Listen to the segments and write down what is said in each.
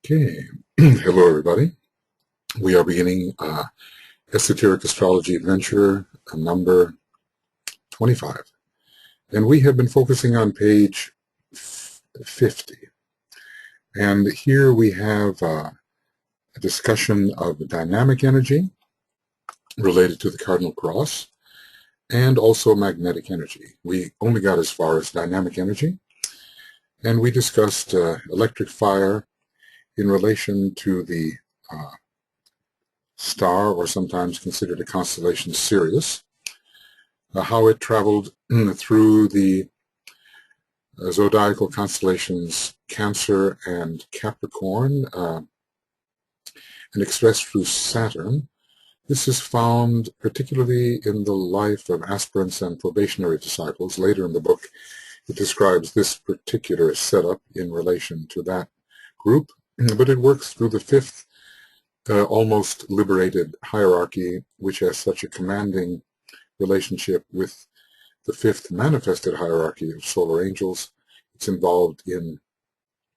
Okay, hello everybody. We are beginning Esoteric Astrology Adventure number 25. And we have been focusing on page 50. And here we have a discussion of dynamic energy related to the Cardinal Cross and also magnetic energy. We only got as far as dynamic energy, and we discussed electric fire in relation to the star, or sometimes considered a constellation, Sirius, how it traveled through the zodiacal constellations Cancer and Capricorn, and expressed through Saturn. This is found particularly in the life of aspirants and probationary disciples. Later in the book, it describes this particular setup in relation to that group, but it works through the fifth almost liberated hierarchy, which has such a commanding relationship with the fifth manifested hierarchy of solar angels. It's involved in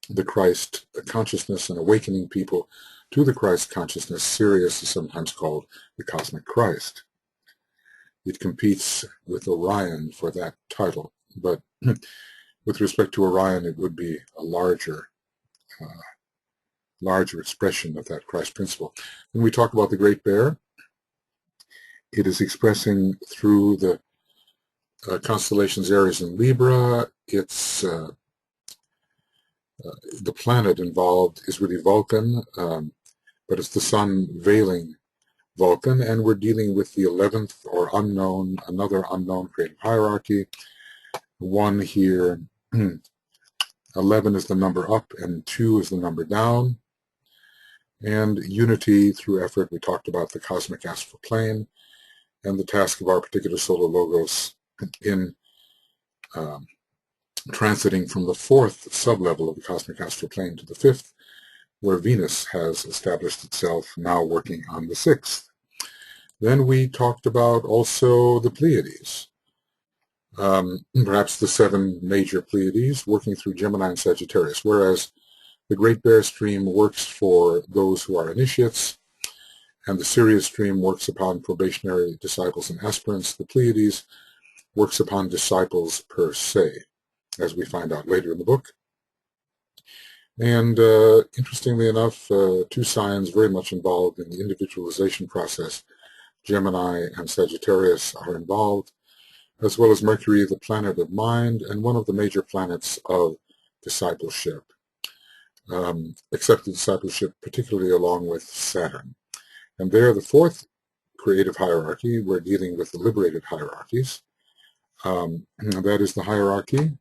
the Christ consciousness and awakening people to the Christ consciousness. Sirius is sometimes called the cosmic Christ. It competes with Orion for that title, but with respect to Orion, it would be a larger expression of that Christ principle. When we talk about the Great Bear, it is expressing through the constellations Aries and Libra. It's the planet involved is really Vulcan, but it's the sun veiling Vulcan, and we're dealing with the 11th or unknown, another unknown creative hierarchy. One here, 11 is the number up and 2 is the number down. And unity through effort. We talked about the cosmic astral plane and the task of our particular solar logos in transiting from the fourth sublevel of the cosmic astral plane to the fifth, where Venus has established itself, now working on the sixth. Then we talked about also the Pleiades, perhaps the 7 major Pleiades working through Gemini and Sagittarius, whereas the Great Bear stream works for those who are initiates, and the Sirius stream works upon probationary disciples and aspirants. The Pleiades works upon disciples per se, as we find out later in the book. And interestingly enough, 2 signs very much involved in the individualization process. Gemini and Sagittarius are involved, as well as Mercury, the planet of mind, and one of the major planets of discipleship. Accepted discipleship, particularly along with Saturn. And there, the fourth creative hierarchy, we're dealing with the liberated hierarchies. That is the hierarchy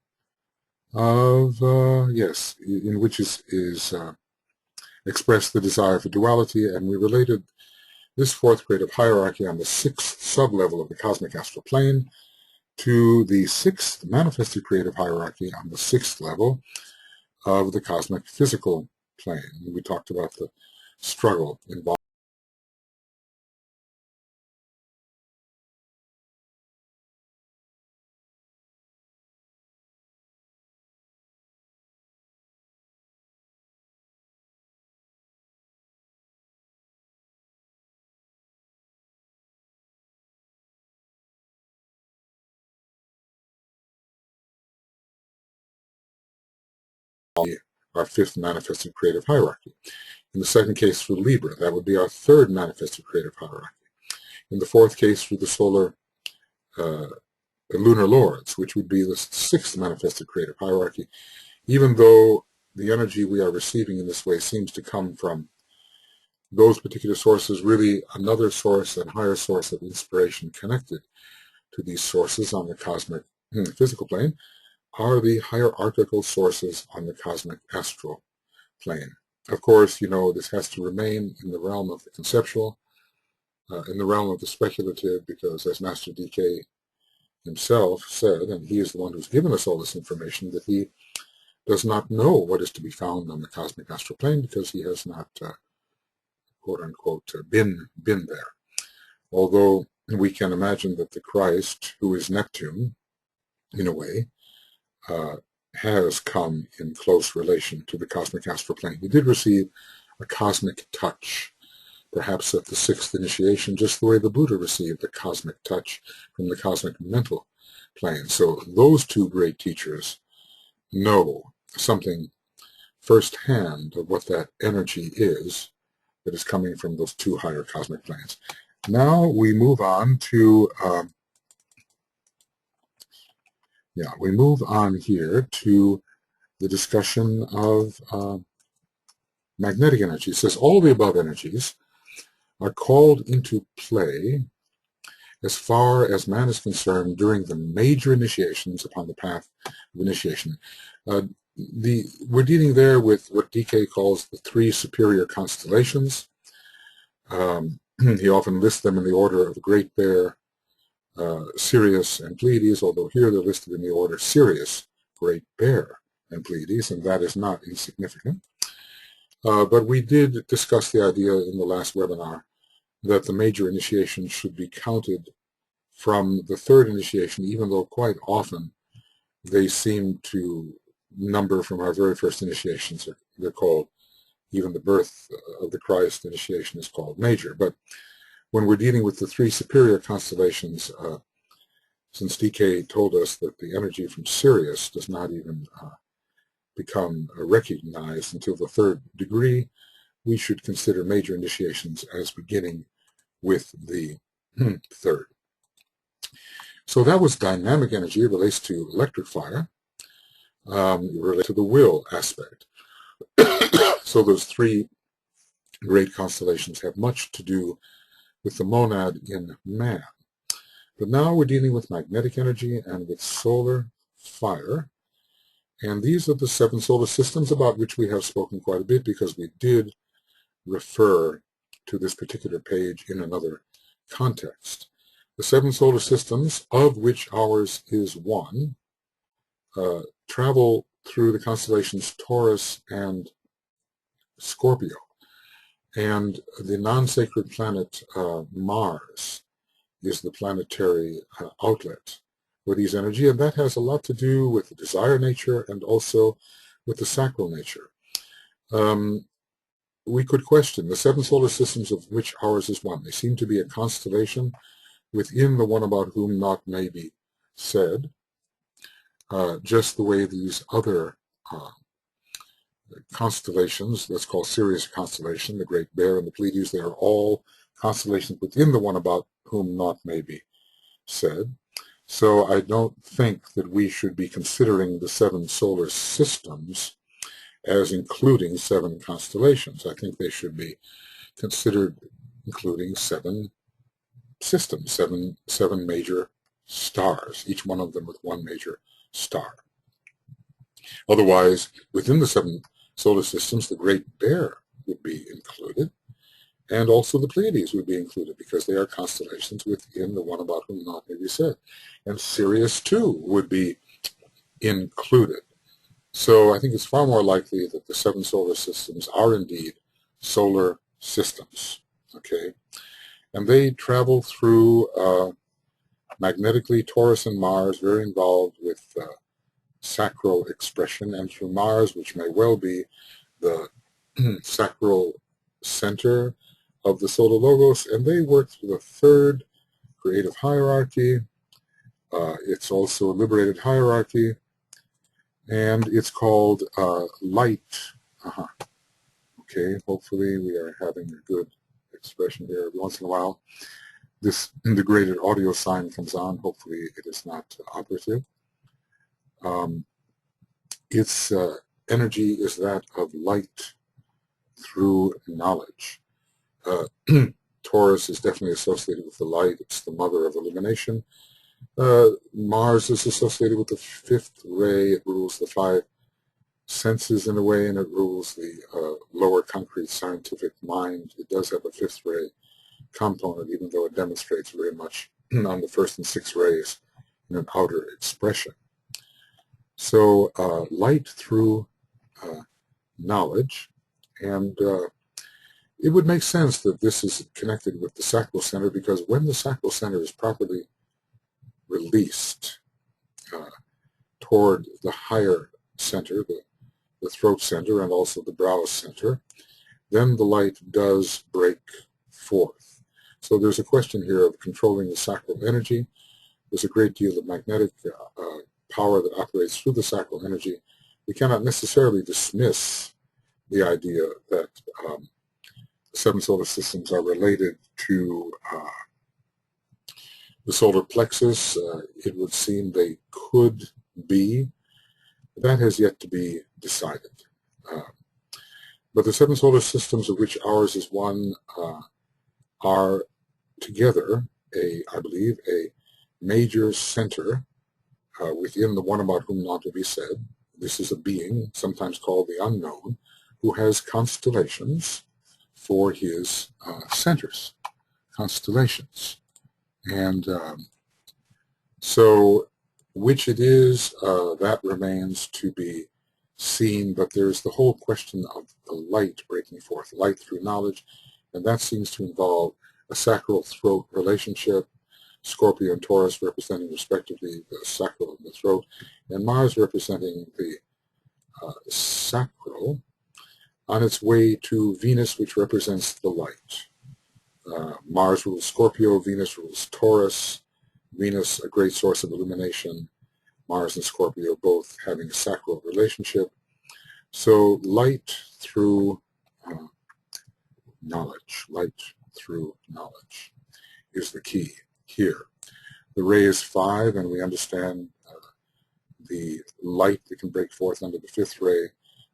of, in which is expressed the desire for duality, and we related this fourth creative hierarchy on the 6th sublevel of the cosmic astral plane to the 6th manifested creative hierarchy on the 6th level of the cosmic physical plane. We talked about the struggle involved. Our 5th manifested creative hierarchy. In the 2nd case through Libra, that would be our 3rd manifested creative hierarchy. In the 4th case through the solar lunar lords, which would be the 6th manifested creative hierarchy, even though the energy we are receiving in this way seems to come from those particular sources, really another source and higher source of inspiration connected to these sources on the cosmic physical plane are the hierarchical sources on the cosmic astral plane. Of course, this has to remain in the realm of the conceptual, in the realm of the speculative, because as Master DK himself said, and he is the one who's given us all this information, that he does not know what is to be found on the cosmic astral plane because he has not, quote-unquote, been there. Although we can imagine that the Christ, who is Neptune, in a way, has come in close relation to the cosmic astral plane. He did receive a cosmic touch, perhaps at the sixth initiation, just the way the Buddha received a cosmic touch from the cosmic mental plane. So those two great teachers know something firsthand of what that energy is that is coming from those two higher cosmic planes. Now we move on to here to the discussion of magnetic energy. It says all the above energies are called into play as far as man is concerned during the major initiations upon the path of initiation. We're dealing there with what DK calls the three superior constellations. He often lists them in the order of Great Bear, Sirius, and Pleiades, although here they're listed in the order Sirius, Great Bear, and Pleiades, and that is not insignificant. But we did discuss the idea in the last webinar that the major initiations should be counted from the third initiation, even though quite often they seem to number from our very first initiations. They're called, even the birth of the Christ initiation is called major. But when we're dealing with the three superior constellations, since DK told us that the energy from Sirius does not even become recognized until the third degree, we should consider major initiations as beginning with the third. So that was dynamic energy. It relates to electric fire. It relates to the will aspect. So those three great constellations have much to do with the monad in man. But now we're dealing with magnetic energy and with solar fire. And these are the 7 solar systems about which we have spoken quite a bit, because we did refer to this particular page in another context. The 7 solar systems, of which ours is one, travel through the constellations Taurus and Scorpio. And the non-sacred planet Mars is the planetary outlet for these energy, and that has a lot to do with the desire nature and also with the sacral nature. We could question the 7 solar systems, of which ours is one. They seem to be a constellation within the one about whom naught may be said, just the way these other constellations, let's call Sirius a constellation, the Great Bear and the Pleiades, they are all constellations within the one about whom naught may be said. So I don't think that we should be considering the 7 solar systems as including 7 constellations. I think they should be considered including 7 systems, seven major stars, each one of them with one major star. Otherwise, within the 7 solar systems, the Great Bear would be included, and also the Pleiades would be included, because they are constellations within the one about whom naught may be said. And Sirius, too, would be included. So I think it's far more likely that the 7 solar systems are indeed solar systems, okay? And they travel through magnetically Taurus and Mars, very involved with sacral expression, and through Mars, which may well be the sacral center of the solar logos, and they work through the 3rd creative hierarchy. It's also a liberated hierarchy, and it's called light. Okay, hopefully we are having a good expression here. Every once in a while this integrated audio sign comes on. Hopefully it is not operative. Its energy is that of light through knowledge. Taurus is definitely associated with the light. It's the mother of illumination. Mars is associated with the 5th ray. It rules the 5 senses in a way, and it rules the lower concrete scientific mind. It does have a 5th ray component, even though it demonstrates very much on the 1st and 6th rays in an outer expression. So light through knowledge, and it would make sense that this is connected with the sacral center, because when the sacral center is properly released toward the higher center, the throat center, and also the brow center, then the light does break forth. So there's a question here of controlling the sacral energy. There's a great deal of magnetic power that operates through the sacral energy. We cannot necessarily dismiss the idea that the seven solar systems are related to the solar plexus. It would seem they could be. That has yet to be decided. But the seven solar systems, of which ours is one, are together, I believe, a major center within the one about whom not to be said. This is a being, sometimes called the unknown, who has constellations for his centers, constellations. And so which it is, that remains to be seen, but there's the whole question of the light breaking forth, light through knowledge, and that seems to involve a sacral throat relationship, Scorpio and Taurus representing respectively the sacral and the throat, and Mars representing the sacral on its way to Venus, which represents the light. Mars rules Scorpio, Venus rules Taurus, Venus a great source of illumination, Mars and Scorpio both having a sacral relationship. So light through knowledge, light through knowledge is the key here. The ray is 5, and we understand the light that can break forth under the 5th ray.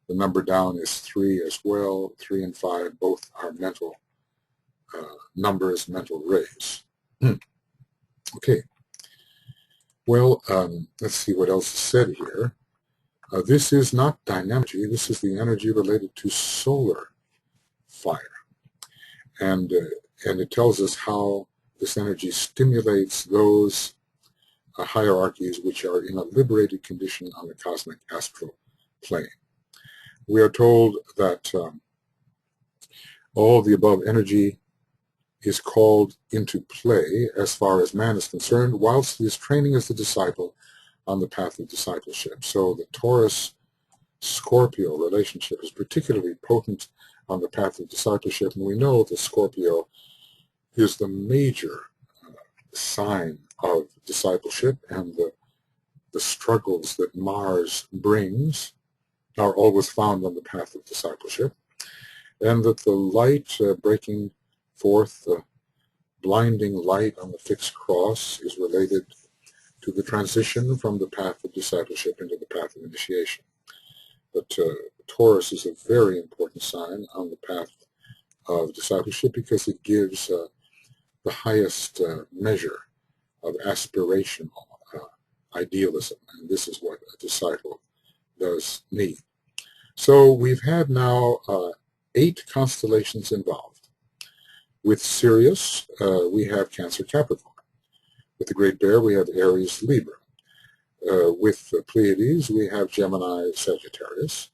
The number down is 3 as well. 3 and 5 both are mental numbers, mental rays. Okay. Well, let's see what else is said here. This is not dynamic energy. This is the energy related to solar fire. And it tells us how this energy stimulates those hierarchies which are in a liberated condition on the cosmic astral plane. We are told that all the above energy is called into play as far as man is concerned, whilst he is training as the disciple on the path of discipleship. So the Taurus-Scorpio relationship is particularly potent on the path of discipleship, and we know that Scorpio is the major sign of discipleship, and the struggles that Mars brings are always found on the path of discipleship, and that the light breaking forth, the blinding light on the fixed cross, is related to the transition from the path of discipleship into the path of initiation. But Taurus is a very important sign on the path of discipleship because it gives the highest measure of aspirational idealism, and this is what a disciple does need. So we've had now 8 constellations involved. With Sirius, we have Cancer, Capricorn. With the Great Bear, we have Aries, Libra. With the Pleiades, we have Gemini, Sagittarius.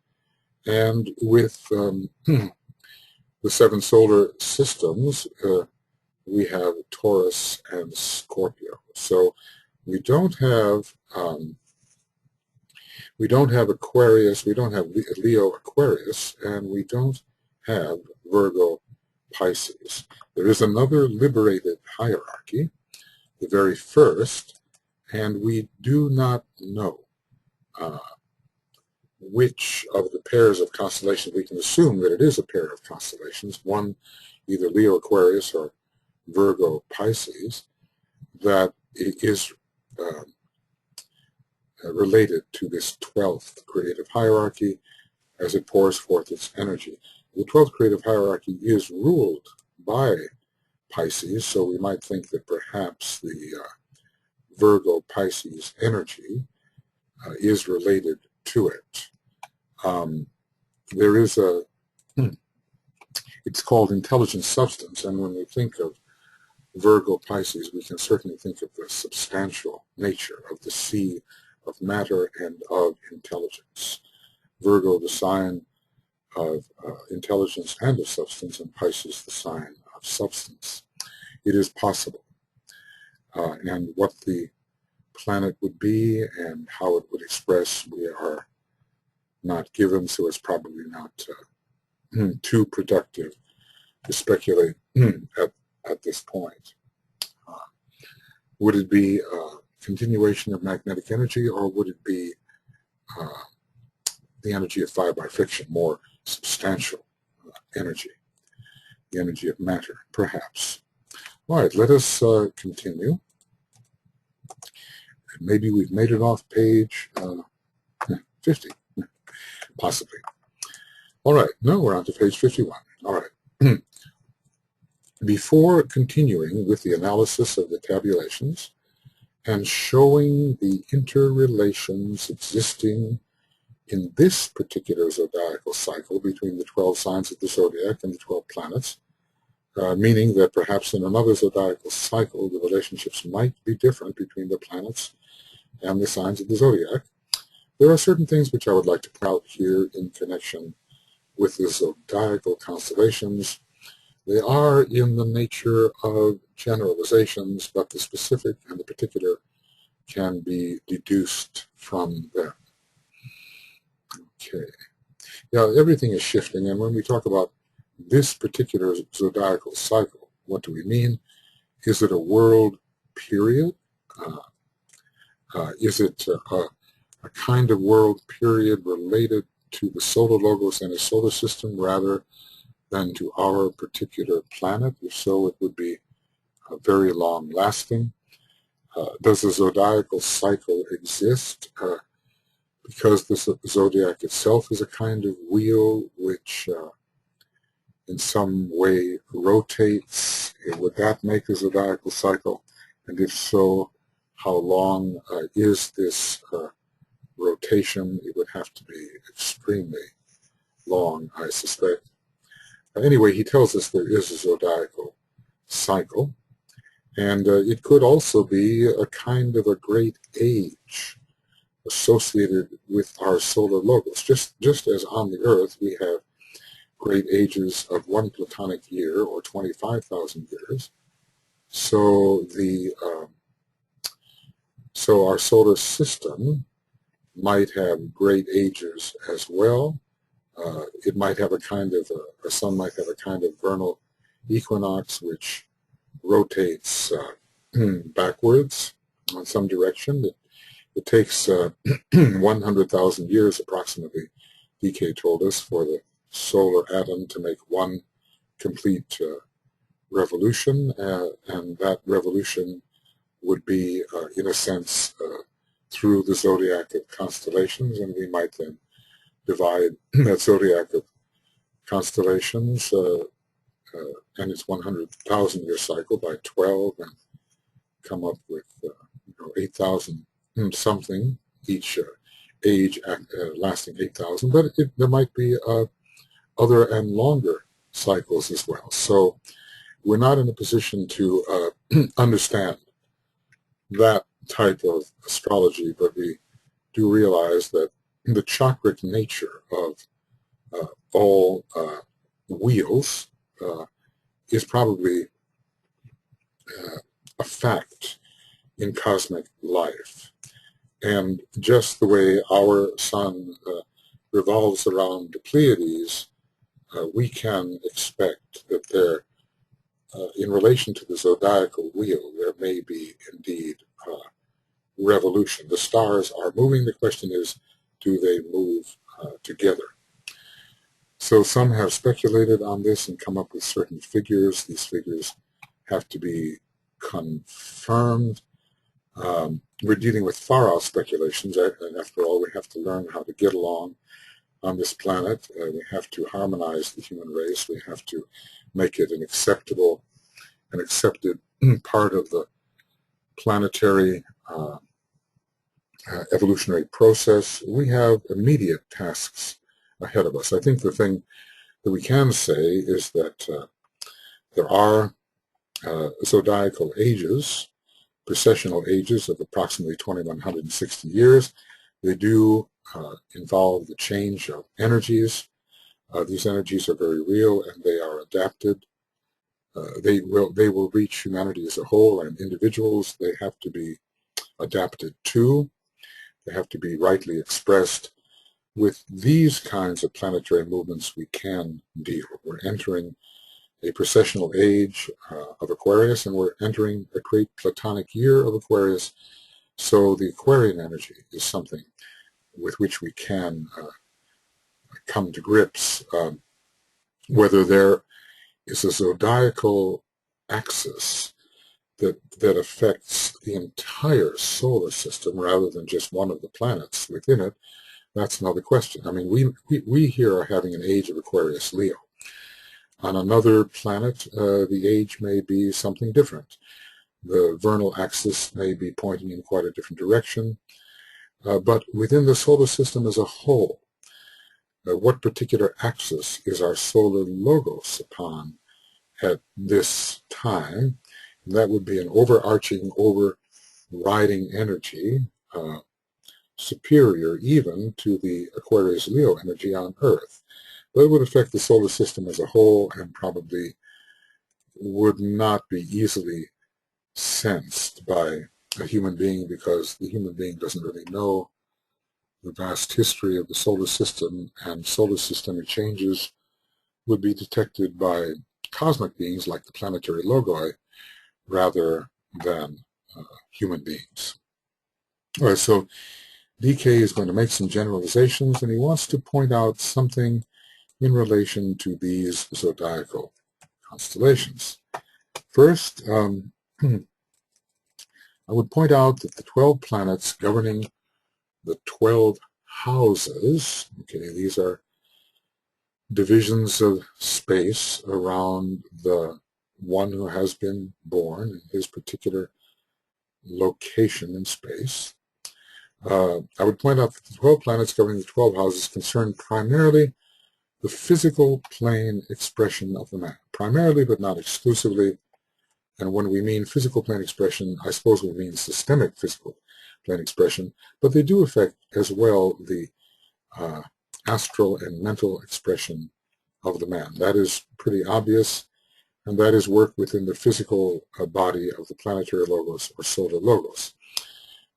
And with the 7 solar systems, we have Taurus and Scorpio. So we don't have Aquarius, we don't have Leo, Aquarius, and we don't have Virgo, Pisces. There is another liberated hierarchy, the very first, and we do not know which of the pairs of constellations. We can assume that it is a pair of constellations, one either Leo, Aquarius, or Virgo, Pisces, that is related to this 12th creative hierarchy as it pours forth its energy. The 12th creative hierarchy is ruled by Pisces, so we might think that perhaps the Virgo-Pisces energy is related to it. There is it's called intelligent substance, and when we think of Virgo-Pisces, we can certainly think of the substantial nature of the sea of matter and of intelligence. Virgo, the sign of intelligence and of substance, and Pisces, the sign of substance. It is possible. And what the planet would be and how it would express, we are not given, so it's probably not too productive to speculate at this point. Would it be a continuation of magnetic energy, or would it be the energy of fire by friction, more substantial energy, the energy of matter, perhaps? All right, let us continue. Maybe we've made it off page 50, possibly. All right, no, we're on to page 51. All right. Before continuing with the analysis of the tabulations and showing the interrelations existing in this particular zodiacal cycle between the 12 signs of the zodiac and the 12 planets, meaning that perhaps in another zodiacal cycle the relationships might be different between the planets and the signs of the zodiac, there are certain things which I would like to point out here in connection with the zodiacal constellations. They are in the nature of generalizations, but the specific and the particular can be deduced from them. Okay. Yeah, everything is shifting, and when we talk about this particular zodiacal cycle, what do we mean? Is it a world period? Is it a kind of world period related to the solar logos and the solar system rather than to our particular planet? If so, it would be very long-lasting. Does the zodiacal cycle exist because the zodiac itself is a kind of wheel which in some way rotates? Would that make a zodiacal cycle? And if so, how long is this rotation? It would have to be extremely long, I suspect. Anyway, he tells us there is a zodiacal cycle, and it could also be a kind of a great age associated with our solar logos. Just as on the Earth we have great ages of 1 Platonic year or 25,000 years, so our solar system might have great ages as well. It might have a kind of, our sun might have a kind of vernal equinox which rotates backwards in some direction. It takes 100,000 years approximately, DK told us, for the solar atom to make one complete revolution, and that revolution would be, in a sense, through the zodiac of constellations, and we might then divide that zodiac of constellations and its 100,000 year cycle by 12 and come up with 8,000 something, each age lasting 8,000, but there might be other and longer cycles as well. So we're not in a position to understand that type of astrology, but we do realize that the chakric nature of all wheels is probably a fact in cosmic life. And just the way our sun revolves around the Pleiades, we can expect that there, in relation to the zodiacal wheel, there may be indeed revolution. The stars are moving. The question is, do they move together? So some have speculated on this and come up with certain figures. These figures have to be confirmed. We're dealing with far-out speculations, and after all, we have to learn how to get along on this planet. We have to harmonize the human race. We have to make it an accepted part of the planetary evolutionary process. We have immediate tasks ahead of us. I think the thing that we can say is that there are zodiacal ages, precessional ages of approximately 2,160 years. They do involve the change of energies. These energies are very real, and they are adapted. They will reach humanity as a whole, and individuals, they have to be adapted to. They have to be rightly expressed. with these kinds of planetary movements we can deal. We're entering a precessional age of Aquarius, and we're entering a great Platonic year of Aquarius. So the Aquarian energy is something with which we can come to grips, whether there is a zodiacal axis that affects the entire solar system rather than just one of the planets within it. That's another question. I mean, we here are having an age of Aquarius Leo. On another planet, the age may be something different. The vernal axis may be pointing in quite a different direction. But within the solar system as a whole, what particular axis is our solar logos upon at this time? That would be an overarching, overriding energy, superior even to the Aquarius-Leo energy on Earth. But it would affect the solar system as a whole and probably would not be easily sensed by a human being, because the human being doesn't really know the vast history of the solar system, and solar systemic changes would be detected by cosmic beings like the Planetary Logoi rather than human beings. All right, so DK is going to make some generalizations, and he wants to point out something in relation to these zodiacal constellations. First, I would point out that the 12 planets governing the 12 houses, okay, these are divisions of space around the one who has been born in his particular location in space. I would point out that the 12 planets governing the 12 houses concern primarily the physical plane expression of the man. Primarily, but not exclusively. And when we mean physical plane expression, I suppose we mean systemic physical plane expression, but they do affect as well the astral and mental expression of the man. That is pretty obvious, and that is work within the physical body of the planetary logos or solar logos.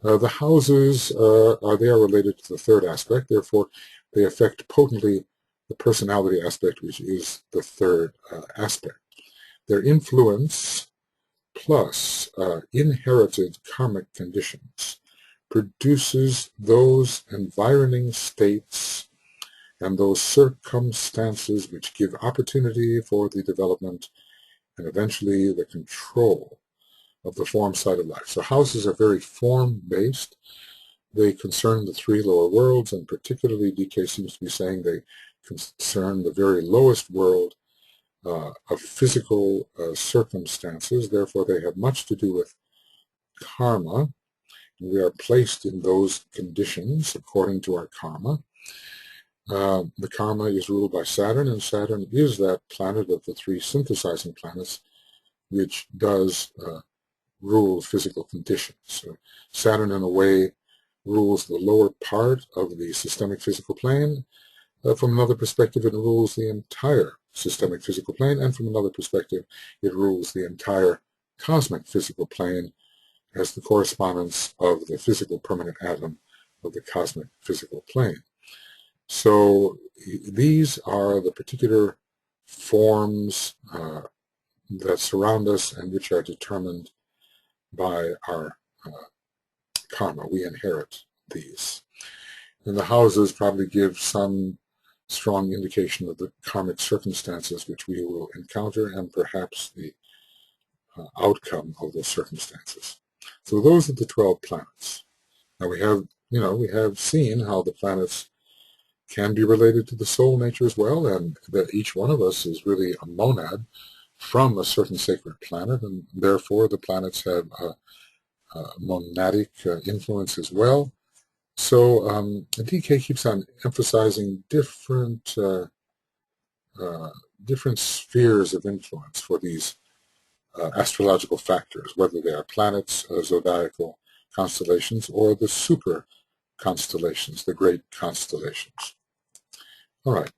The houses, they are related to the third aspect, therefore they affect potently the personality aspect, which is the third aspect. Their influence plus inherited karmic conditions produces those environing states and those circumstances which give opportunity for the development and eventually the control of the form side of life. So houses are very form-based. They concern the three lower worlds, and particularly DK seems to be saying they concern the very lowest world of physical circumstances. Therefore, they have much to do with karma. We are placed in those conditions according to our karma. The karma is ruled by Saturn, and Saturn is that planet of the three synthesizing planets which does rule physical conditions. So Saturn, in a way, rules the lower part of the systemic physical plane. From another perspective, it rules the entire systemic physical plane, and from another perspective, it rules the entire cosmic physical plane as the correspondence of the physical permanent atom of the cosmic physical plane. So these are the particular forms that surround us and which are determined by our karma. We inherit these. And the houses probably give some strong indication of the karmic circumstances which we will encounter, and perhaps the outcome of those circumstances. So those are the 12 planets. Now we have seen how the planets can be related to the soul nature as well, and that each one of us is really a monad from a certain sacred planet, and therefore the planets have a monadic influence as well. So DK keeps on emphasizing different spheres of influence for these astrological factors, whether they are planets, zodiacal constellations, or the super constellations, the great constellations. All right,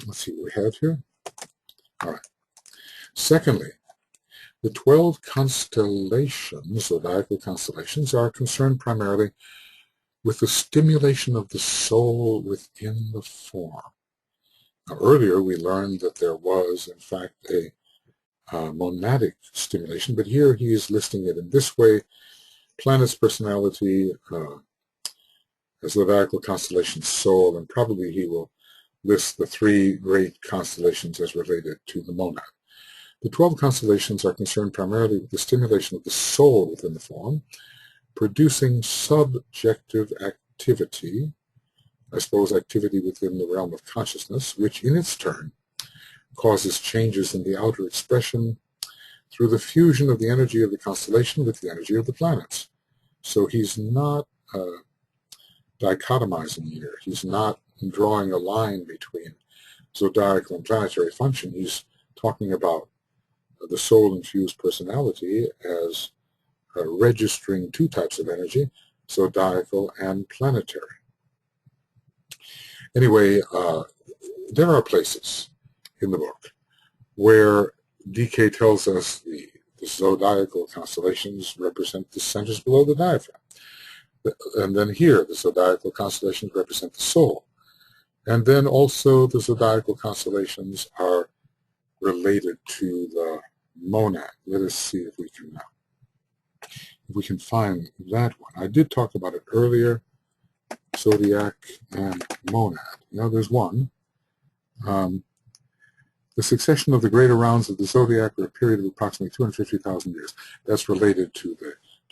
let's see what we have here. All right. Secondly, the 12 constellations, zodiacal constellations, are concerned primarily with the stimulation of the soul within the form. Now, earlier we learned that there was, in fact, a monadic stimulation, but here he is listing it in this way: planet's personality, zodiacal constellation soul, and probably he will list the three great constellations as related to the monad. The 12 constellations are concerned primarily with the stimulation of the soul within the form, producing subjective activity, I suppose activity within the realm of consciousness, which in its turn causes changes in the outer expression through the fusion of the energy of the constellation with the energy of the planets. So he's not dichotomizing here. He's not drawing a line between zodiacal and planetary function. He's talking about the soul-infused personality as registering two types of energy, zodiacal and planetary. Anyway, there are places in the book where DK tells us the zodiacal constellations represent the centers below the diaphragm. And then here, the zodiacal constellations represent the soul. And then also the zodiacal constellations are related to the monad. Let us see if we can find that one. I did talk about it earlier, zodiac and monad. There's one. The succession of the greater rounds of the zodiac are a period of approximately 250,000 years. That's related to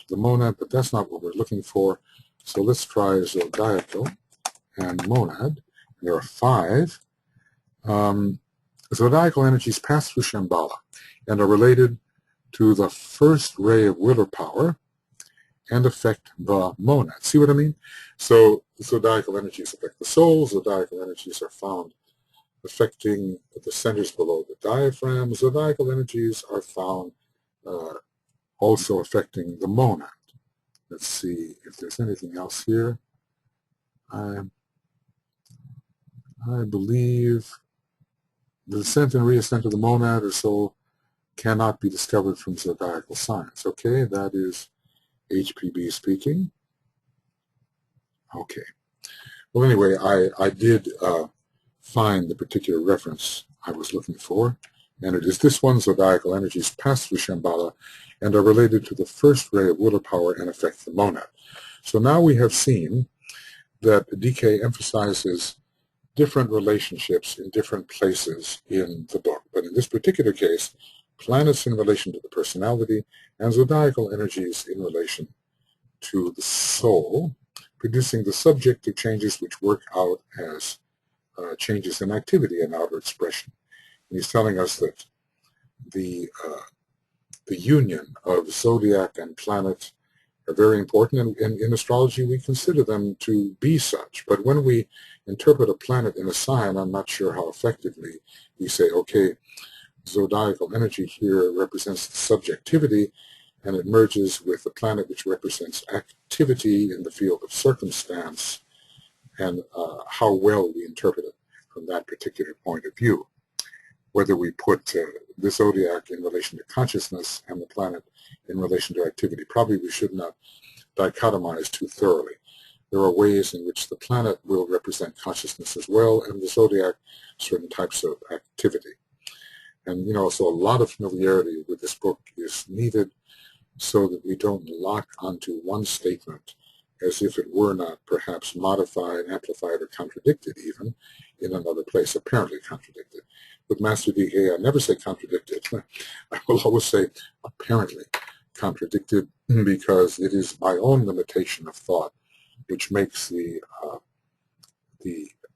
the monad, but that's not what we're looking for. So let's try zodiacal and monad. There are 5. Zodiacal energies pass through Shambhala and are related to the first ray of willpower and affect the monad. See what I mean? So zodiacal energies affect the soul. Zodiacal energies are found affecting the centers below the diaphragm. Zodiacal energies are found also affecting the monad. Let's see if there's anything else here. I believe the descent and reascent of the monad or soul cannot be discovered from zodiacal signs. Okay, that is HPB speaking. Okay. Well, anyway, I did find the particular reference I was looking for, and it is this one: zodiacal energies pass through Shambhala and are related to the first ray of willpower and affect the monad. So now we have seen that DK emphasizes different relationships in different places in the book. But in this particular case, planets in relation to the personality and zodiacal energies in relation to the soul, producing the subjective changes which work out as changes in activity and outer expression. And he's telling us that the union of zodiac and planet are very important, and in astrology we consider them to be such. But when we interpret a planet in a sign, I'm not sure how effectively we say, okay, zodiacal energy here represents the subjectivity, and it merges with the planet which represents activity in the field of circumstance, and how well we interpret it from that particular point of view. Whether we put the zodiac in relation to consciousness and the planet in relation to activity. Probably we should not dichotomize too thoroughly. There are ways in which the planet will represent consciousness as well, and the zodiac certain types of activity. And, so a lot of familiarity with this book is needed so that we don't lock onto one statement as if it were not perhaps modified, amplified, or contradicted even in another place, apparently contradicted. With Master DK, I never say contradicted. I will always say apparently contradicted, because it is my own limitation of thought which makes the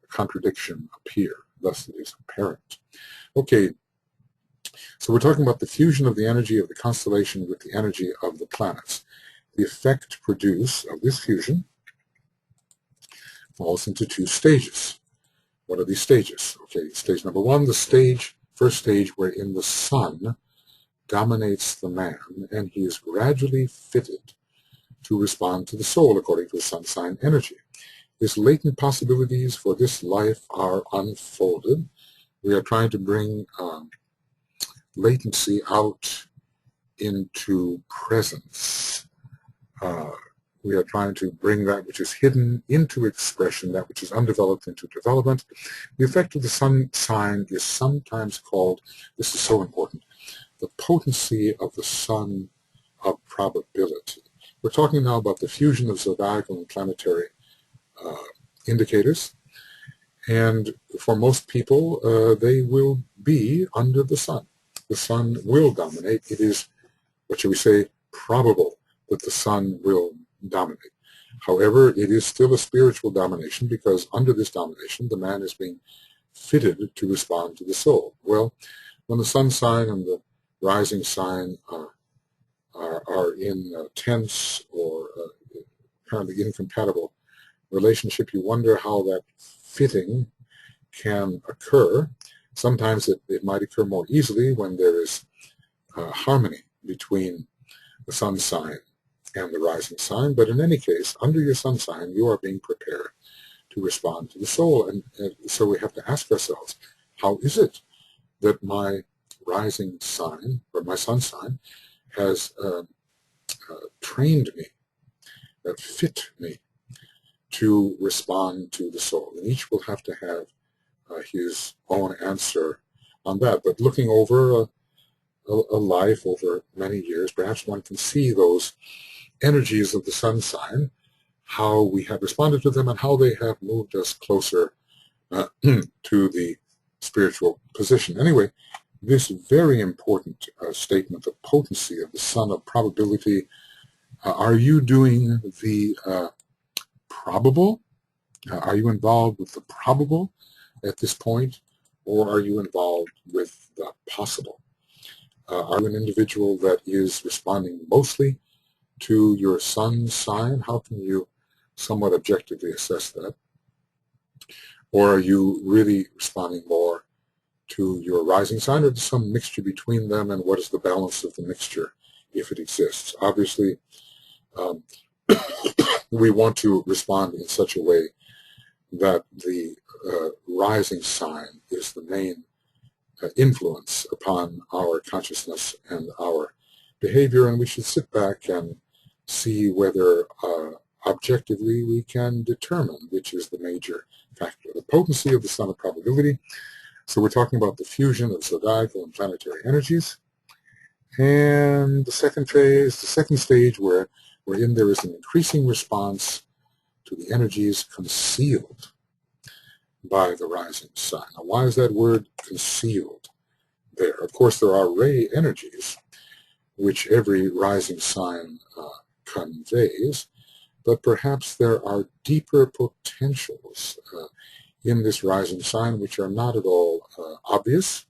contradiction appear. Thus it is apparent. Okay, so we're talking about the fusion of the energy of the constellation with the energy of the planets. The effect produced of this fusion falls into 2 stages. What are these stages? Okay, stage number 1, first stage wherein the sun dominates the man, and he is gradually fitted to respond to the soul according to his sun sign energy. His latent possibilities for this life are unfolded. We are trying to bring latency out into presence. We are trying to bring that which is hidden into expression, that which is undeveloped into development. The effect of the sun sign is sometimes called, this is so important, the potency of the sun of probability. We're talking now about the fusion of zodiacal and planetary indicators, and for most people, they will be under the sun. The sun will dominate. It is, what shall we say, probable that the sun will dominate. However, it is still a spiritual domination, because under this domination, the man is being fitted to respond to the soul. Well, when the sun sign and the rising sign are in a tense or apparently incompatible relationship, you wonder how that fitting can occur. Sometimes it might occur more easily when there is harmony between the sun sign and the rising sign, but in any case, under your sun sign, you are being prepared to respond to the soul. And so we have to ask ourselves, how is it that my rising sign, or my sun sign, has trained me, fit me to respond to the soul? And each will have to have his own answer on that. But looking over a life over many years, perhaps one can see those energies of the sun sign, how we have responded to them, and how they have moved us closer to the spiritual position. Anyway, this very important statement, the potency of the sun of probability, are you doing the probable? Are you involved with the probable at this point, or are you involved with the possible? Are you an individual that is responding mostly to your sun sign? How can you somewhat objectively assess that? Or are you really responding more to your rising sign, or to some mixture between them, and what is the balance of the mixture if it exists? Obviously, we want to respond in such a way that the rising sign is the main influence upon our consciousness and our behavior, and we should sit back and see whether objectively we can determine which is the major factor. The potency of the sun of probability. So we're talking about the fusion of zodiacal and planetary energies. And the second phase, the second stage, wherein there is an increasing response to the energies concealed by the rising sign. Now, why is that word concealed there? Of course, there are ray energies, which every rising sign conveys, but perhaps there are deeper potentials in this rising sign which are not at all obvious.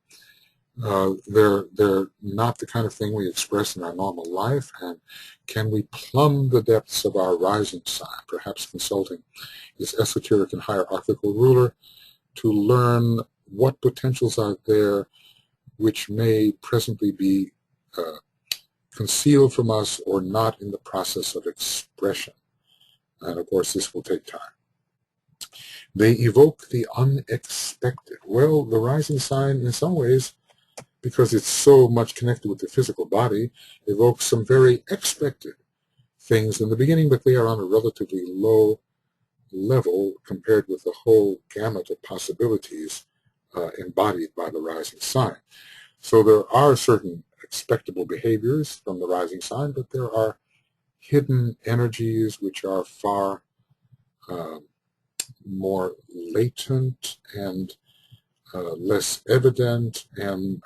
They're not the kind of thing we express in our normal life. And can we plumb the depths of our rising sign, perhaps consulting this esoteric and hierarchical ruler, to learn what potentials are there which may presently be concealed from us or not in the process of expression? And of course, this will take time. They evoke the unexpected. Well, the rising sign, in some ways, because it's so much connected with the physical body, evokes some very expected things in the beginning, but they are on a relatively low level compared with the whole gamut of possibilities embodied by the rising sign. So there are certain expectable behaviors from the rising sign, but there are hidden energies which are far more latent and less evident and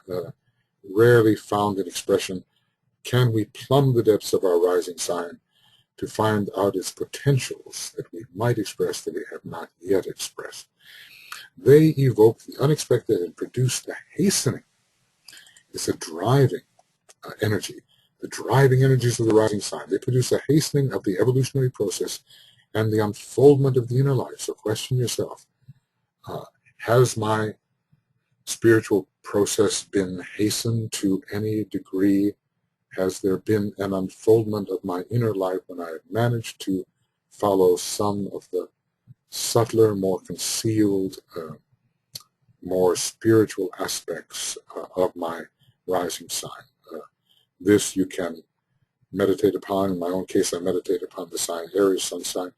rarely found in expression. Can we plumb the depths of our rising sign to find out its potentials that we might express that we have not yet expressed? They evoke the unexpected and produce the hastening. It's a driving energy. The driving energies of the rising sign. They produce a hastening of the evolutionary process and the unfoldment of the inner life. So question yourself, has my spiritual process been hastened to any degree? Has there been an unfoldment of my inner life when I have managed to follow some of the subtler, more concealed, more spiritual aspects of my rising sign? This you can meditate upon. In my own case, I meditate upon the sign Aries, sun sign,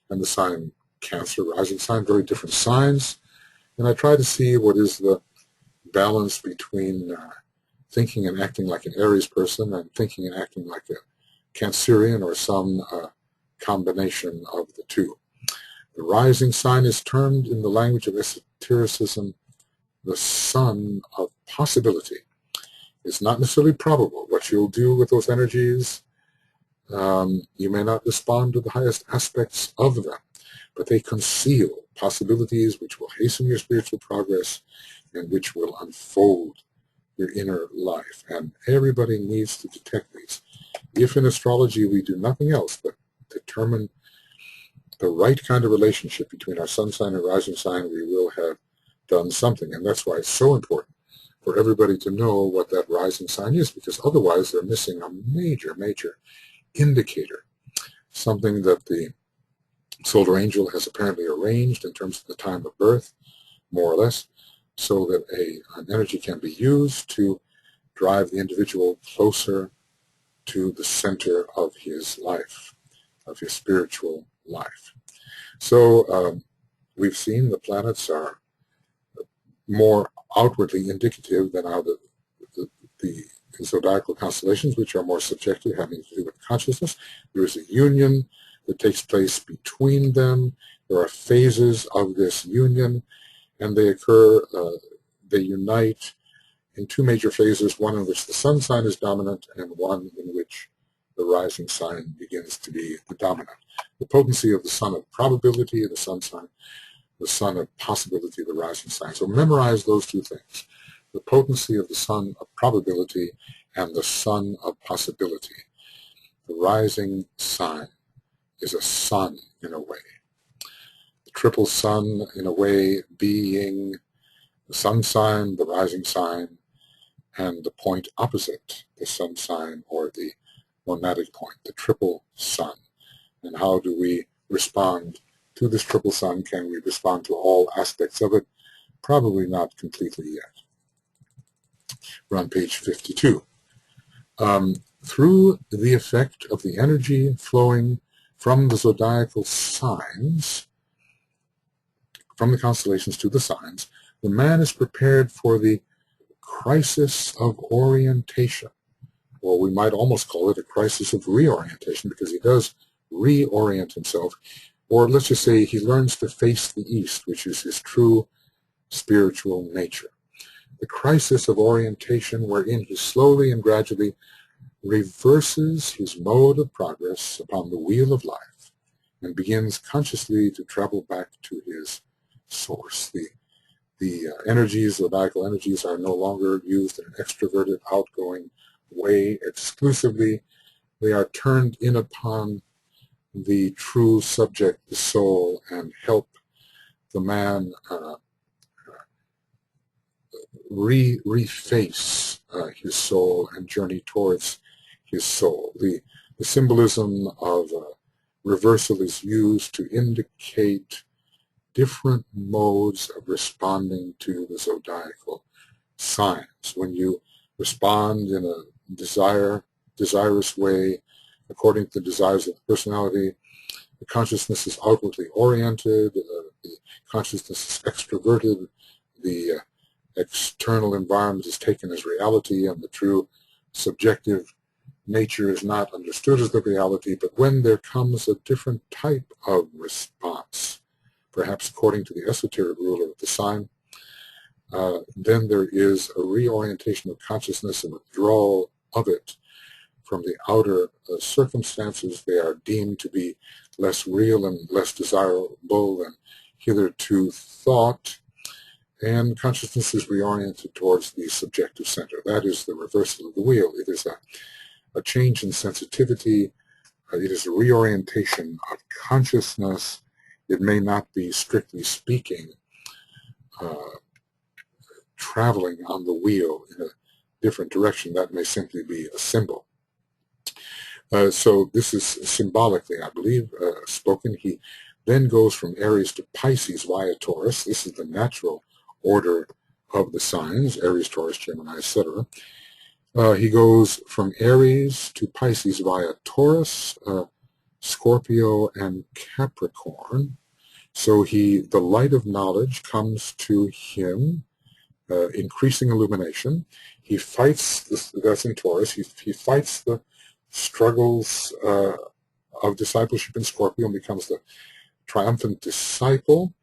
and the sign Cancer, rising sign, very different signs. And I try to see what is the balance between thinking and acting like an Aries person and thinking and acting like a Cancerian, or some combination of the two. The rising sign is termed, in the language of esotericism, the sun of possibility. It's not necessarily probable what you'll do with those energies. You may not respond to the highest aspects of them, but they conceal possibilities which will hasten your spiritual progress and which will unfold your inner life. And everybody needs to detect these. If in astrology we do nothing else but determine the right kind of relationship between our sun sign and rising sign, we will have done something. And that's why it's so important for everybody to know what that rising sign is, because otherwise they're missing a major, major indicator, something that the solar angel has apparently arranged in terms of the time of birth, more or less, so that an energy can be used to drive the individual closer to the center of his life, of his spiritual life. So we've seen the planets are more outwardly indicative than are the zodiacal constellations, which are more subjective, having to do with consciousness. There is a union that takes place between them. There are phases of this union, and they occur, they unite in two major phases, one in which the sun sign is dominant and one in which the rising sign begins to be the dominant. The potency of the sun of probability, the sun sign, the sun of possibility, the rising sign. So memorize those two things, the potency of the sun of probability and the sun of possibility. The rising sign is a sun in a way. The triple sun in a way being the sun sign, the rising sign, and the point opposite the sun sign, or the monadic point, the triple sun. And how do we respond to this triple sun? Can we respond to all aspects of it? Probably not completely yet. We're on page 52. Through the effect of the energy flowing from the zodiacal signs, from the constellations to the signs, the man is prepared for the crisis of orientation, or we might almost call it a crisis of reorientation, because he does reorient himself, or let's just say he learns to face the East, which is his true spiritual nature. The crisis of orientation, wherein he slowly and gradually reverses his mode of progress upon the wheel of life and begins consciously to travel back to his source. The energies, the zodiacal energies, are no longer used in an extroverted, outgoing way exclusively. They are turned in upon the true subject, the soul, and help the man reface his soul and journey towards his soul. The symbolism of reversal is used to indicate different modes of responding to the zodiacal signs. When you respond in a desirous way, according to the desires of the personality, the consciousness is outwardly oriented, the consciousness is extroverted, the external environment is taken as reality, and the true subjective nature is not understood as the reality. But when there comes a different type of response, perhaps according to the esoteric ruler of the sign, then there is a reorientation of consciousness and withdrawal of it from the outer circumstances. They are deemed to be less real and less desirable than hitherto thought, and consciousness is reoriented towards the subjective center. That is the reversal of the wheel. It is a change in sensitivity. It is a reorientation of consciousness. It may not be, strictly speaking, traveling on the wheel in a different direction. That may simply be a symbol. So this is symbolically, I believe, spoken. He then goes from Aries to Pisces via Taurus. This is the natural order of the signs, Aries, Taurus, Gemini, etc. He goes from Aries to Pisces via Taurus, Scorpio, and Capricorn. So the light of knowledge comes to him, increasing illumination. He fights, that's in Taurus, he fights the struggles of discipleship in Scorpio and becomes the triumphant disciple,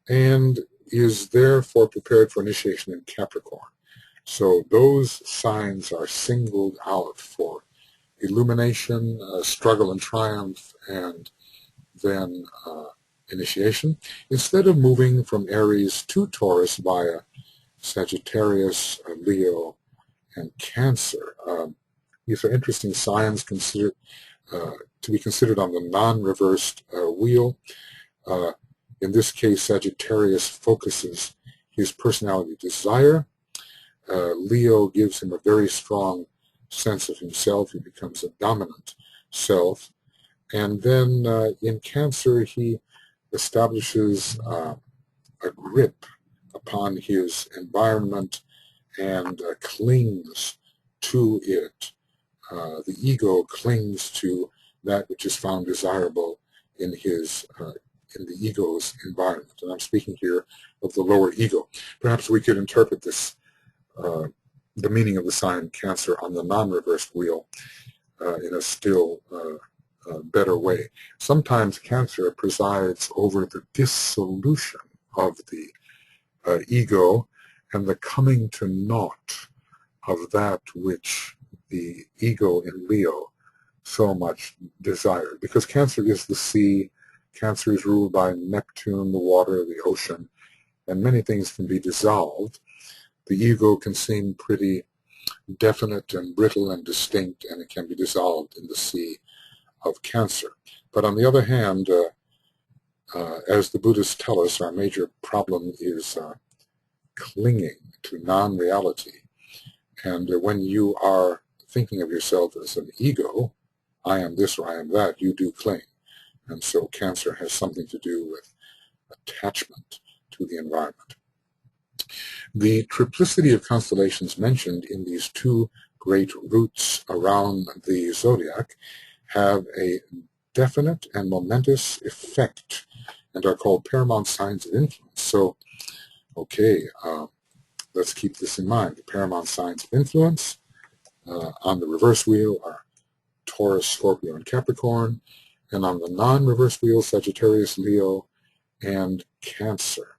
and is therefore prepared for initiation in Capricorn. So those signs are singled out for illumination, struggle and triumph, and then initiation, instead of moving from Aries to Taurus via Sagittarius, Leo, and Cancer. These are interesting signs to be considered on the non-reversed wheel. In this case, Sagittarius focuses his personality desire. Leo gives him a very strong sense of himself. He becomes a dominant self. And then in Cancer, he establishes a grip upon his environment and clings to it. The ego clings to that which is found desirable in the ego's environment. And I'm speaking here of the lower ego. Perhaps we could interpret this, the meaning of the sign Cancer on the non-reversed wheel in a still better way. Sometimes Cancer presides over the dissolution of the ego and the coming to naught of that which the ego in Leo so much desired. Because Cancer is the sea, Cancer is ruled by Neptune, the water, the ocean, and many things can be dissolved. The ego can seem pretty definite and brittle and distinct, and it can be dissolved in the sea of Cancer. But on the other hand, as the Buddhists tell us, our major problem is clinging to non-reality. And when you are thinking of yourself as an ego, I am this or I am that, you do cling. And so Cancer has something to do with attachment to the environment. The triplicity of constellations mentioned in these two great routes around the zodiac have a definite and momentous effect and are called paramount signs of influence. So, okay, let's keep this in mind. The paramount signs of influence on the reverse wheel are Taurus, Scorpio, and Capricorn, and on the non-reverse wheel, Sagittarius, Leo, and Cancer.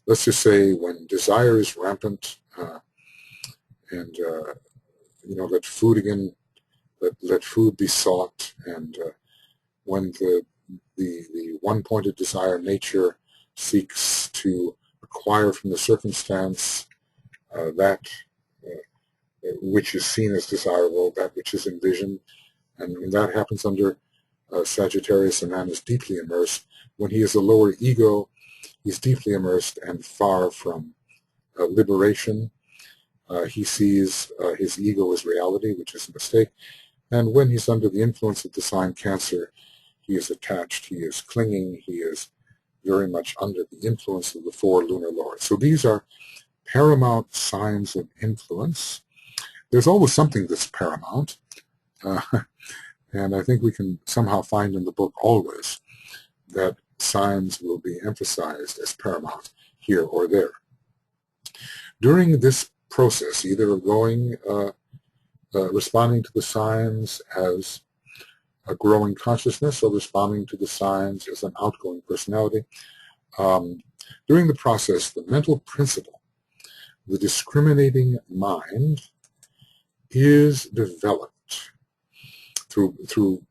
Let's just say when desire is rampant, and let food be sought, and when the one-pointed desire nature seeks to acquire from the circumstance that which is seen as desirable, that which is envisioned, and when that happens under Sagittarius, a man is deeply immersed. When he is a lower ego, he's deeply immersed and far from liberation. He sees his ego as reality, which is a mistake. And when he's under the influence of the sign Cancer, he is attached, he is clinging, he is very much under the influence of the four lunar lords. So these are paramount signs of influence. There's always something that's paramount, and I think we can somehow find in the book always that signs will be emphasized as paramount here or there. During this process, either of responding to the signs as a growing consciousness or responding to the signs as an outgoing personality, during the process, the mental principle, the discriminating mind, is developed through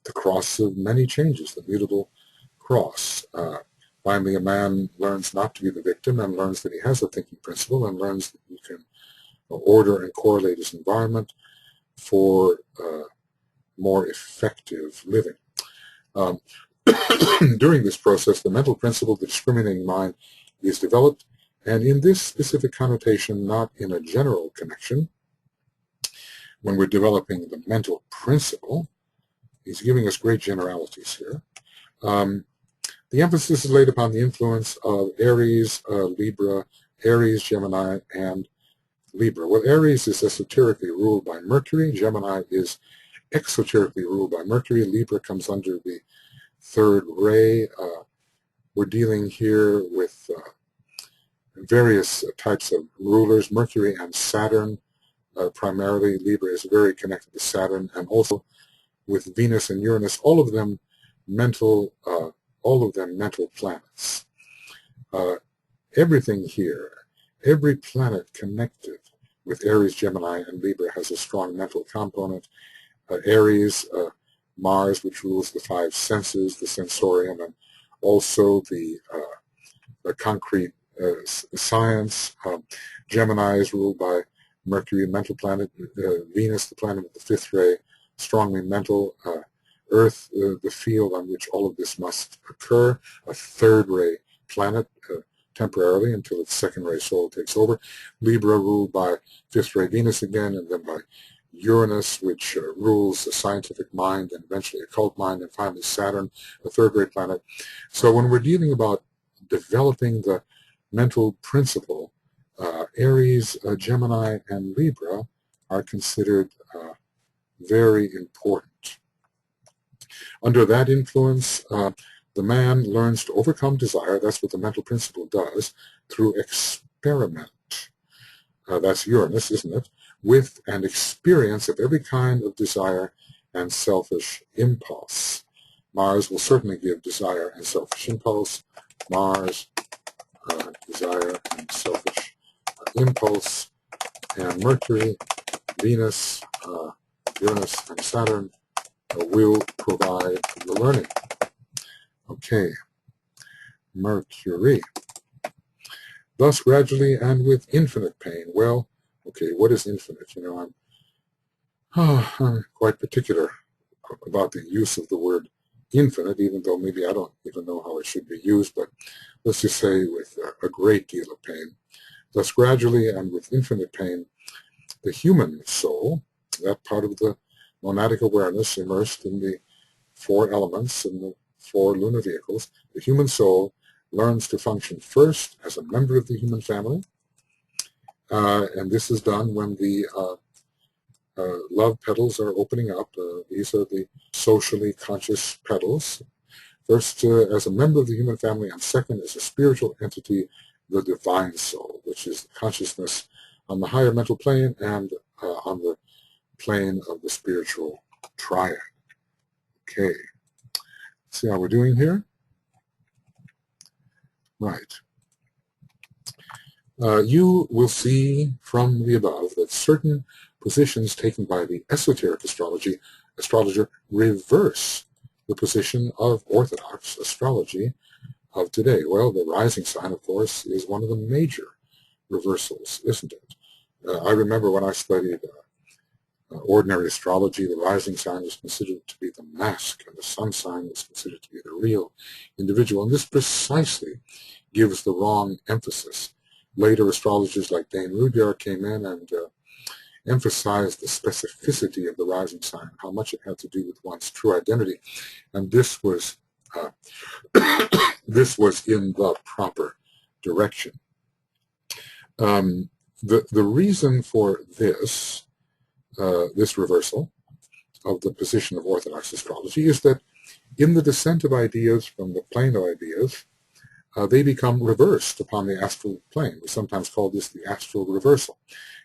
the cross of many changes, the mutable cross. Finally, a man learns not to be the victim and learns that he has a thinking principle and learns that he can order and correlate his environment for more effective living. During this process, the mental principle, the discriminating mind, is developed, and in this specific connotation, not in a general connection. When we're developing the mental principle, he's giving us great generalities here. The emphasis is laid upon the influence of Aries, Libra, Aries, Gemini, and Libra. Well, Aries is esoterically ruled by Mercury. Gemini is exoterically ruled by Mercury. Libra comes under the third ray. We're dealing here with various types of rulers, Mercury and Saturn. Primarily, Libra is very connected to Saturn, and also with Venus and Uranus, all of them mental planets. Everything here, every planet connected with Aries, Gemini, and Libra has a strong mental component. Aries, Mars, which rules the five senses, the sensorium, and also the concrete science. Gemini is ruled by Mercury, a mental planet. Venus, the planet with the fifth ray, strongly mental. Earth, the field on which all of this must occur, a third ray planet temporarily until its second ray soul takes over. Libra ruled by fifth ray Venus again, and then by Uranus, which rules the scientific mind and eventually occult mind, and finally Saturn, a third ray planet. So when we're dealing about developing the mental principle, Aries, Gemini, and Libra are considered very important. Under that influence, the man learns to overcome desire. That's what the mental principle does, through experiment. That's Uranus, isn't it? With an experience of every kind of desire and selfish impulse. Mars will certainly give desire and selfish impulse. Mars, desire and selfish impulse. And Mercury, Venus, Uranus, and Saturn will provide the learning. Okay, Mercury. Thus, gradually and with infinite pain. Well, okay, what is infinite? You know, I'm quite particular about the use of the word infinite, even though maybe I don't even know how it should be used, but let's just say with a great deal of pain. Thus, gradually and with infinite pain, the human soul, that part of the monadic awareness immersed in the four elements and the four lunar vehicles, the human soul learns to function first as a member of the human family, and this is done when the love petals are opening up. These are the socially conscious petals. First, as a member of the human family, and second, as a spiritual entity, the divine soul, which is consciousness on the higher mental plane and on the plane of the spiritual triad. Okay. See how we're doing here? Right. You will see from the above that certain positions taken by the esoteric astrologer reverse the position of orthodox astrology of today. Well, the rising sign, of course, is one of the major reversals, isn't it? I remember when I studied ordinary astrology, the rising sign was considered to be the mask, and the sun sign was considered to be the real individual. And this precisely gives the wrong emphasis. Later astrologers like Dane Rudyard came in and emphasized the specificity of the rising sign, how much it had to do with one's true identity. And this was this was in the proper direction. The reason for this this reversal of the position of orthodox astrology is that in the descent of ideas from the plane of ideas, they become reversed upon the astral plane. We sometimes call this the astral reversal.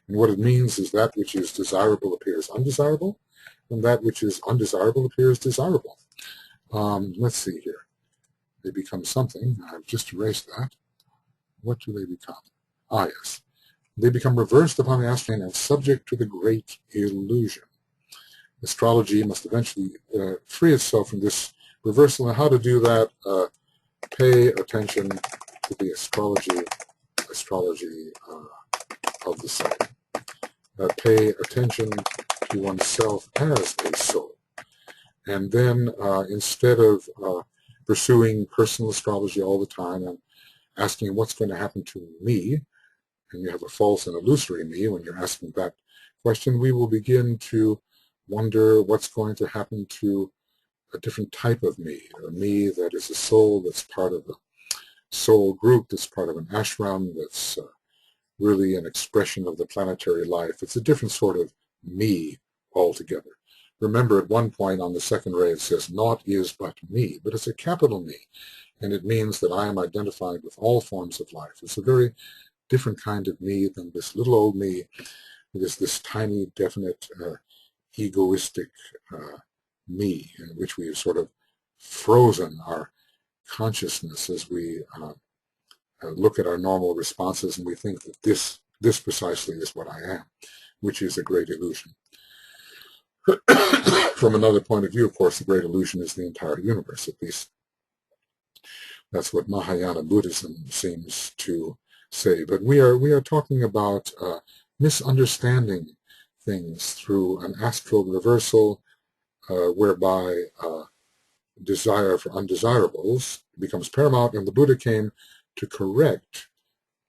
And what it means is that which is desirable appears undesirable, and that which is undesirable appears desirable. Let's see here. They become something. I've just erased that. What do they become? Ah, yes. They become reversed upon the astral plane and subject to the great illusion. Astrology must eventually free itself from this reversal. And how to do that? Pay attention to the astrology of the soul. Pay attention to oneself as a soul. And then instead of pursuing personal astrology all the time and asking what's going to happen to me, and you have a false and illusory me when you're asking that question, we will begin to wonder what's going to happen to a different type of me, a me that is a soul that's part of a soul group, that's part of an ashram, that's really an expression of the planetary life. It's a different sort of me altogether. Remember, at one point on the second ray it says, naught is but me, but it's a capital Me, and it means that I am identified with all forms of life. It's a very different kind of me than this little old me. It is this tiny, definite, egoistic me in which we have sort of frozen our consciousness as we look at our normal responses, and we think that this precisely is what I am, which is a great illusion. From another point of view, of course, the great illusion is the entire universe. At least that's what Mahayana Buddhism seems to say. But we are talking about misunderstanding things through an astral reversal, whereby desire for undesirables becomes paramount, and the Buddha came to correct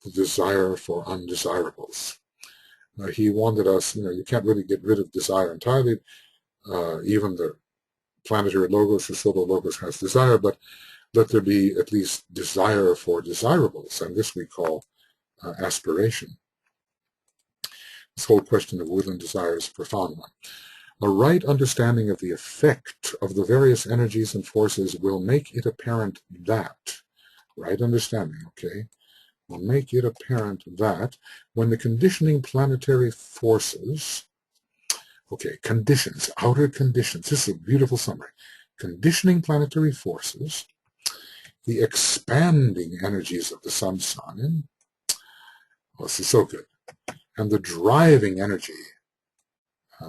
the desire for undesirables. He wanted us, you can't really get rid of desire entirely. Even the planetary logos, the solar logos, has desire, but let there be at least desire for desirables, and this we call aspiration. This whole question of will and desire is a profound one. A right understanding of the effect of the various energies and forces will make it apparent that, right understanding, okay, will make it apparent that when the conditioning planetary forces, okay, conditions, outer conditions, this is a beautiful summary, conditioning planetary forces, the expanding energies of the sun sign, well, this is so good, and the driving energy,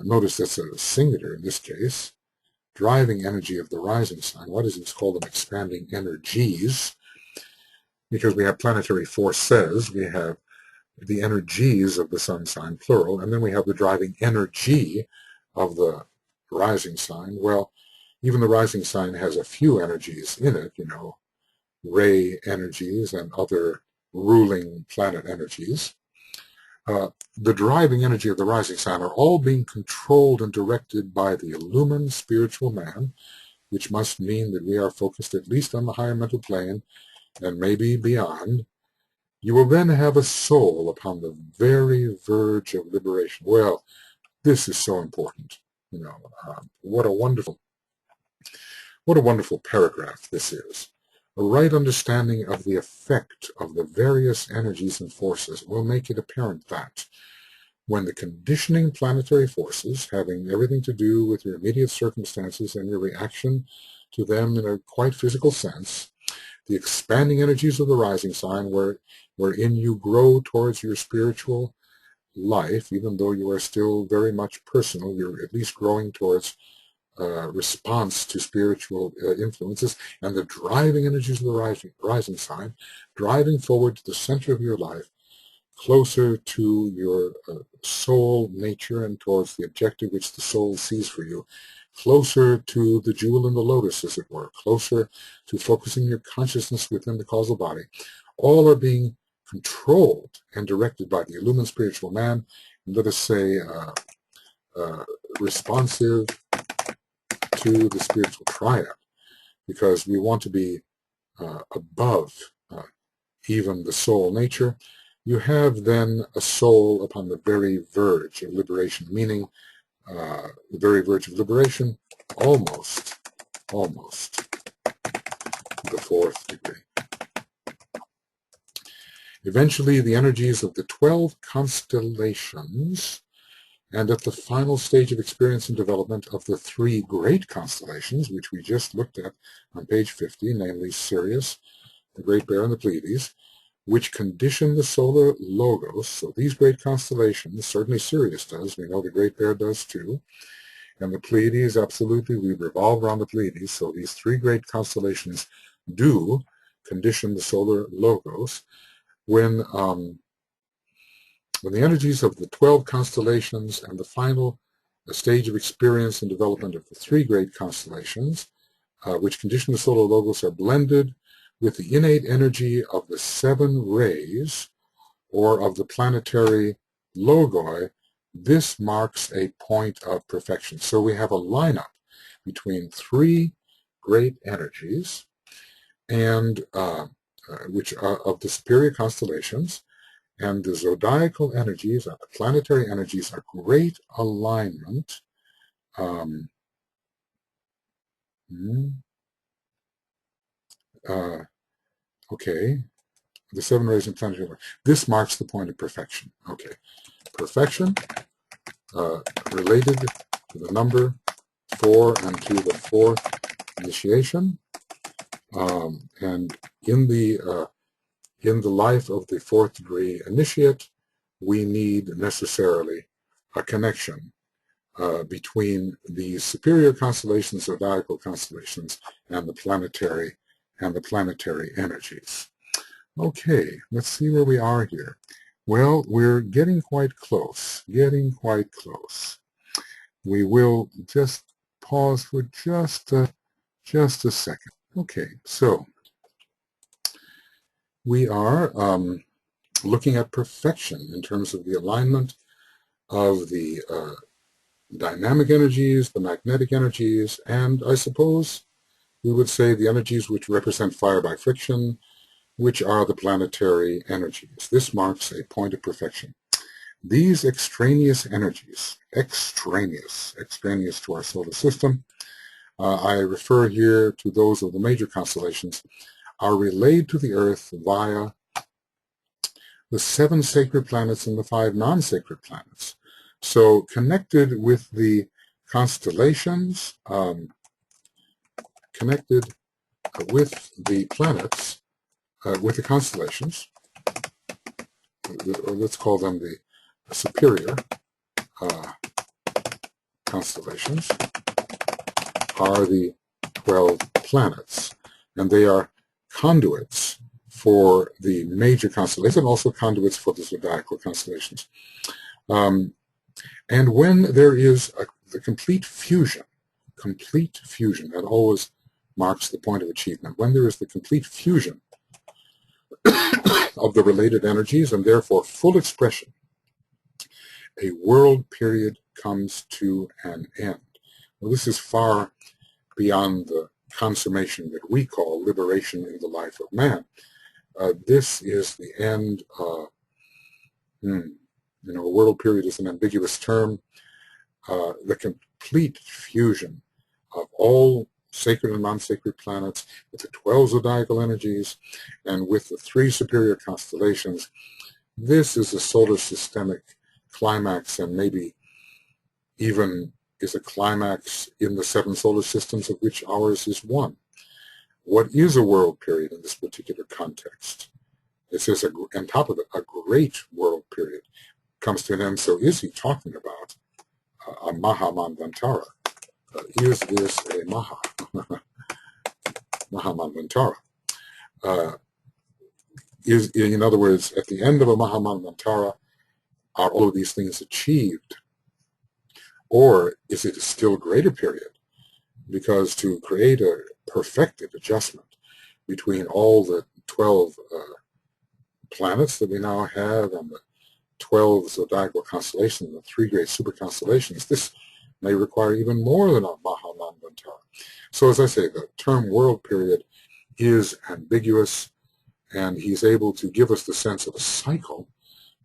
notice that's a singular in this case, driving energy of the rising sign. Why does it call them expanding energies? Because we have planetary forces, we have the energies of the sun sign, plural, and then we have the driving energy of the rising sign. Well, even the rising sign has a few energies in it, ray energies and other ruling planet energies. The driving energy of the rising sign are all being controlled and directed by the illumined spiritual man, which must mean that we are focused at least on the higher mental plane and maybe beyond. You will then have a soul upon the very verge of liberation. Well, this is so important. What a wonderful paragraph this is. A right understanding of the effect of the various energies and forces will make it apparent that when the conditioning planetary forces, having everything to do with your immediate circumstances and your reaction to them in a quite physical sense, the expanding energies of the rising sign, wherein you grow towards your spiritual life, even though you are still very much personal, you're at least growing towards response to spiritual influences, and the driving energies of the rising sign, driving forward to the center of your life, closer to your soul nature and towards the objective which the soul sees for you, closer to the jewel in the lotus, as it were, closer to focusing your consciousness within the causal body. All are being controlled and directed by the illumined spiritual man, and let us say responsive to the spiritual triad, because we want to be above even the soul nature. You have then a soul upon the very verge of liberation, meaning the very verge of liberation, almost the fourth degree. Eventually, the energies of the 12 constellations, and at the final stage of experience and development of the 3 great constellations, which we just looked at on page 50, namely Sirius, the Great Bear, and the Pleiades, which condition the solar logos. So these great constellations, certainly Sirius does, we know the Great Bear does too, and the Pleiades, absolutely, we revolve around the Pleiades. So these 3 great constellations do condition the solar logos. When the energies of the 12 constellations and the final stage of experience and development of the 3 great constellations, which condition the solar logos, are blended with the innate energy of the 7 rays, or of the planetary logoi, this marks a point of perfection. So we have a lineup between 3 great energies, and which are of the superior constellations, And the zodiacal energies, the planetary energies, are great alignment. Okay, the 7 rays in planetary. This marks the point of perfection. Okay, perfection related to the number 4 and to the 4th initiation. And in the life of the 4th degree initiate, we need necessarily a connection between the superior constellations, zodiacal constellations, and the planetary energies. Okay, let's see where we are here. Well, we're getting quite close, We will just pause for just a second. Okay, so we are looking at perfection in terms of the alignment of the dynamic energies, the magnetic energies, and I suppose we would say the energies which represent fire by friction, which are the planetary energies. This marks a point of perfection. These extraneous energies, extraneous to our solar system, I refer here to those of the major constellations, are relayed to the Earth via the 7 sacred planets and the 5 non-sacred planets. So connected with the constellations, connected with the planets, with the constellations, or let's call them the superior constellations, are the 12 planets, and they are conduits for the major constellations and also conduits for the zodiacal constellations. And when there is the complete fusion, that always marks the point of achievement. When there is the complete fusion of the related energies and therefore full expression, a world period comes to an end. Well, this is far beyond the consummation that we call liberation in the life of man. This is the end. A world period is an ambiguous term. The complete fusion of all sacred and non-sacred planets with the 12 zodiacal energies and with the 3 superior constellations. This is a solar systemic climax, and maybe even is a climax in the 7 solar systems, of which ours is one. What is a world period in this particular context? It says, on top of it, a great world period comes to an end. So is he talking about a mahamanvantara? Is this a mahamanvantara? In other words, at the end of a mahamanvantara, are all of these things achieved? Or is it a still greater period? Because to create a perfected adjustment between all the 12 planets that we now have and the 12 zodiacal constellations, the 3 great super constellations, this may require even more than a mahamanvantara. So as I say, the term world period is ambiguous, and he's able to give us the sense of a cycle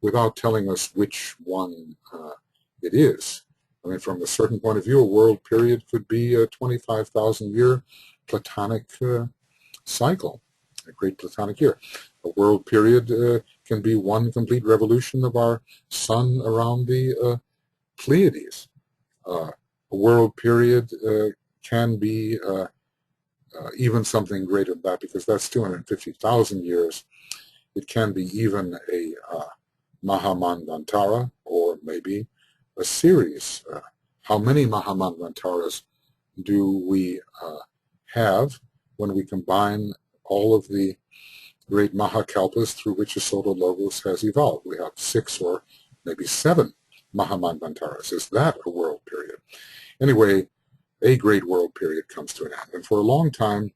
without telling us which one it is. I mean, from a certain point of view, a world period could be a 25,000-year platonic cycle, a great platonic year. A world period can be one complete revolution of our sun around the Pleiades. A world period can be even something greater than that, because that's 250,000 years. It can be even a mahamanvantara, or maybe a series. How many mahamanvantaras do we have when we combine all of the great mahakalpas through which a solar logos has evolved? We have 6 or maybe 7 mahamanvantaras. Is that a world period? Anyway, a great world period comes to an end. And for a long time,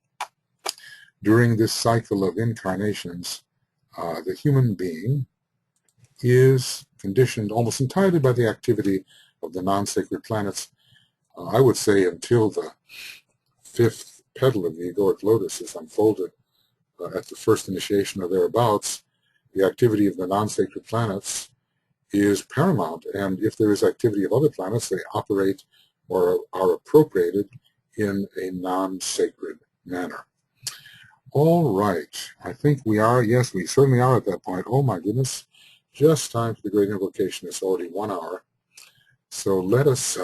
during this cycle of incarnations, the human being is conditioned almost entirely by the activity of the non-sacred planets. I would say until the 5th petal of the egoic lotus is unfolded at the first initiation or thereabouts, the activity of the non-sacred planets is paramount, and if there is activity of other planets, they operate or are appropriated in a non-sacred manner. All right, I think we are, yes, we certainly are at that point. Oh my goodness, just time for the great invocation. It's already 1 hour. So let us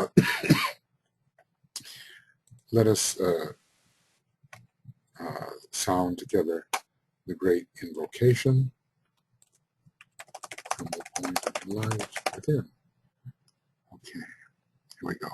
sound together the great invocation from the point of light within. Okay, here we go.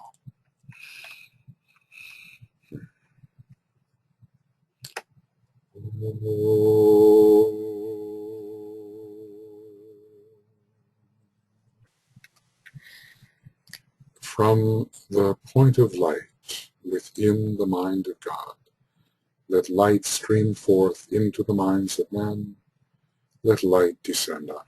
From the point of light within the mind of God, let light stream forth into the minds of men. Let light descend on earth.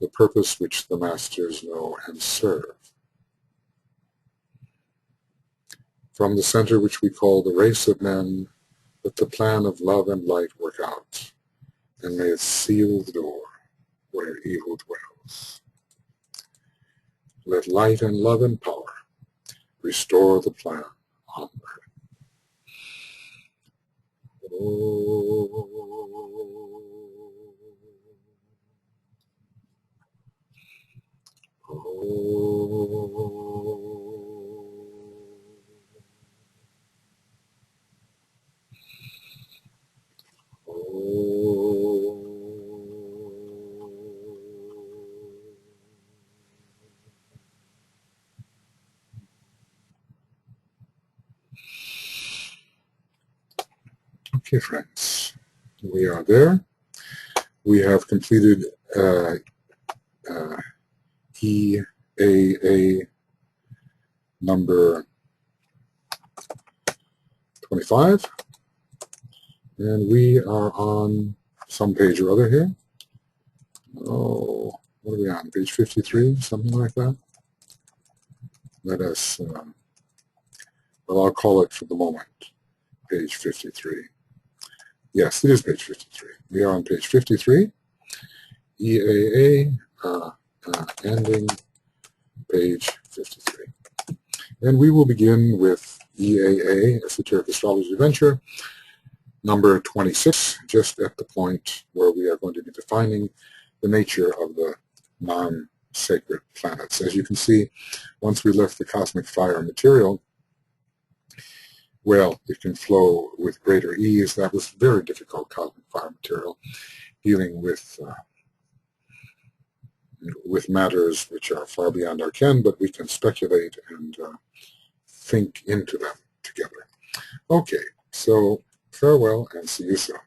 The purpose which the masters know and serve. From the center which we call the race of men, let the plan of love and light work out, and may it seal the door where evil dwells. Let light and love and power restore the plan on earth. Oh. Okay, friends, we are there. We have completed EAA number 25, and we are on some page or other here. Oh, what are we on? Page 53, something like that? Let us, well, I'll call it for the moment page 53. Yes, it is page 53. We are on page 53, EAA, ending page 53. And we will begin with EAA, Esoteric Astrology Adventure, number 26, just at the point where we are going to be defining the nature of the non-sacred planets. As you can see, once we left the cosmic fire material, well, it can flow with greater ease. That was very difficult cosmic fire material, dealing with matters which are far beyond our ken, but we can speculate and think into them together. Okay, so farewell and see you soon.